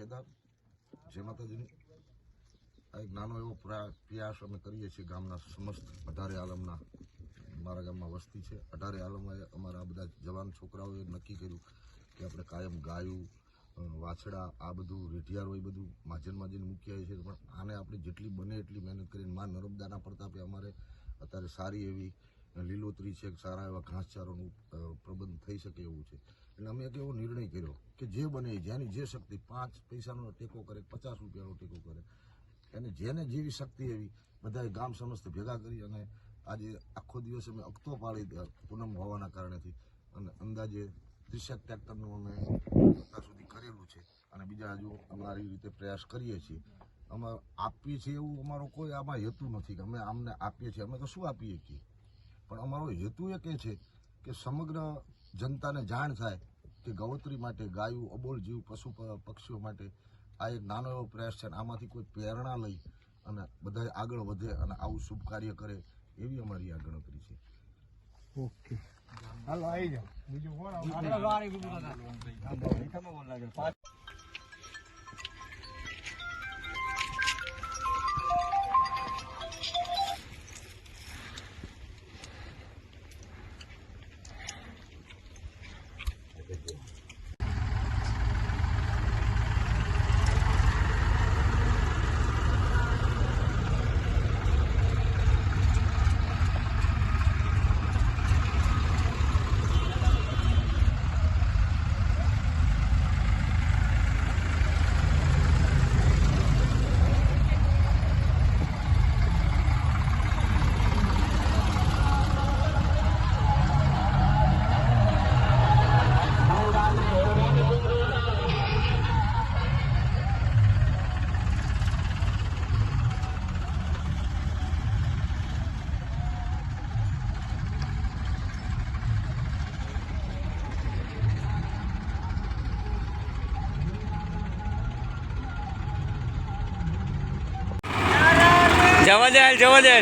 કેદાર જય માતાજીની આ એક નાનો એવો પ્રયાસ અમે કરીએ છીએ ગામના સમસ્ત 18 આલમના. મારા ગામમાં વસ્તી છે 18 આલમમાં. અમારા બધા જવાન છોકરાઓએ નક્કી કર્યું કે આપણે કાયમ ગાયું વાછડા આ બધું રેઢિયારો એ બધું માજન મૂકી આવી છે, પણ આને આપણે જેટલી બને એટલી મહેનત કરીને માં નર્મદાના પ્રતાપે અમારે અત્યારે સારી એવી લીલોતરી છે, સારા એવા ઘાસચારોનું પ્રબંધ થઈ શકે એવું છે. એટલે અમે એક એવો નિર્ણય કર્યો કે જે બને જેની જે શક્તિ 5 પૈસાનો ટેકો કરે, 50 રૂપિયાનો ટેકો કરે, અને જેને જેવી શક્તિ એવી બધાએ ગામ સમસ્ત ભેગા કરી અને આજે આખો દિવસ અમે અખતો પાડી પૂનમ હોવાના કારણેથી અને અંદાજે 30 ટ્રેક્ટરનું અમે અત્યાર સુધી કરેલું છે અને બીજા હજુ અમારી રીતે પ્રયાસ કરીએ છીએ. અમે આપીએ છીએ એવું અમારો કોઈ આમાં હેતુ નથી કે અમે આમને આપીએ છીએ. અમે તો શું આપીએ છીએ, પણ અમારો હેતુ એક એ છે કે સમગ્ર જનતાને જાણ થાય કે ગૌત્રી માટે, ગાયું, અબોલ જીવ, પશુ પક્ષીઓ માટે આ એક નાનો એવો પ્રયાસ છે. આમાંથી કોઈ પ્રેરણા લઈ અને બધા આગળ વધે અને આવું શુભ કાર્ય કરે એવી અમારી આ ગણતરી છે. ઓકે, હાલો આવી જાઓ. બીજું કોણ જવા દે.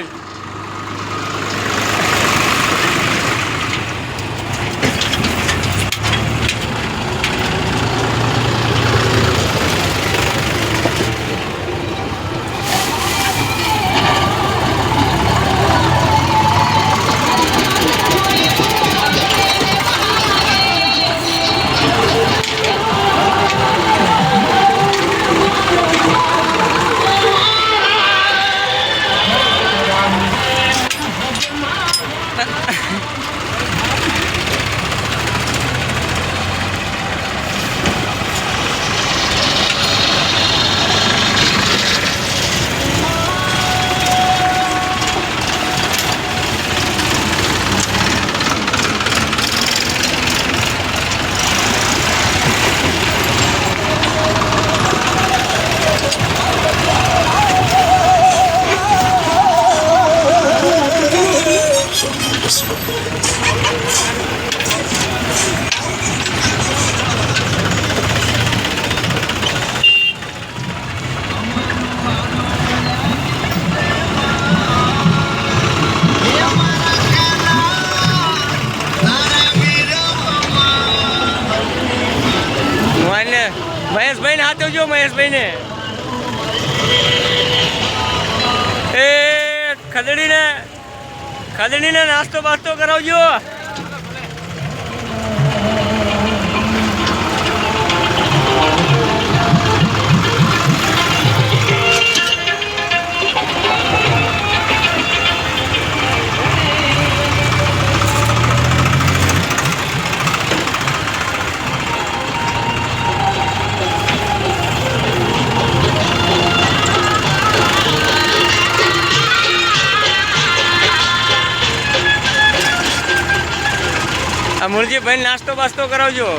મહેશભાઈ ને હાથ આવજો. મહેશભાઈ ને ખદડીને નાસ્તો બાસ્તો કરાવજો. મુરજીભાઈ નાસ્તો બાસ્તો કરાવજો.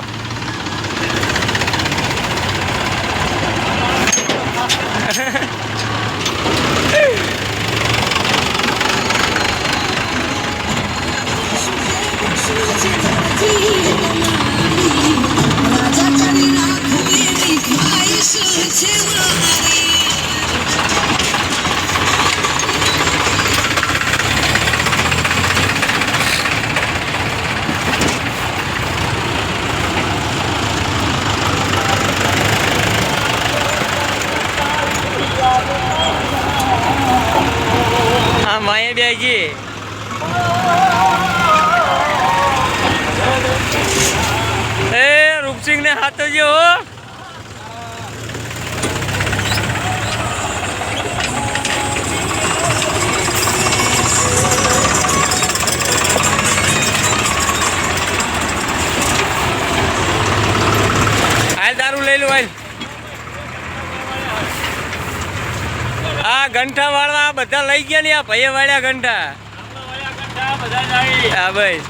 આ માએ બે ગઈ એ રૂપસિંહ ને હાથો જો હાલ દારૂ લઈ લો હાલ આ ઘંટા વાળવા બધા લઈ ગયા ને આ ભાઈએ વાળ્યા ઘંટા હા ભાઈ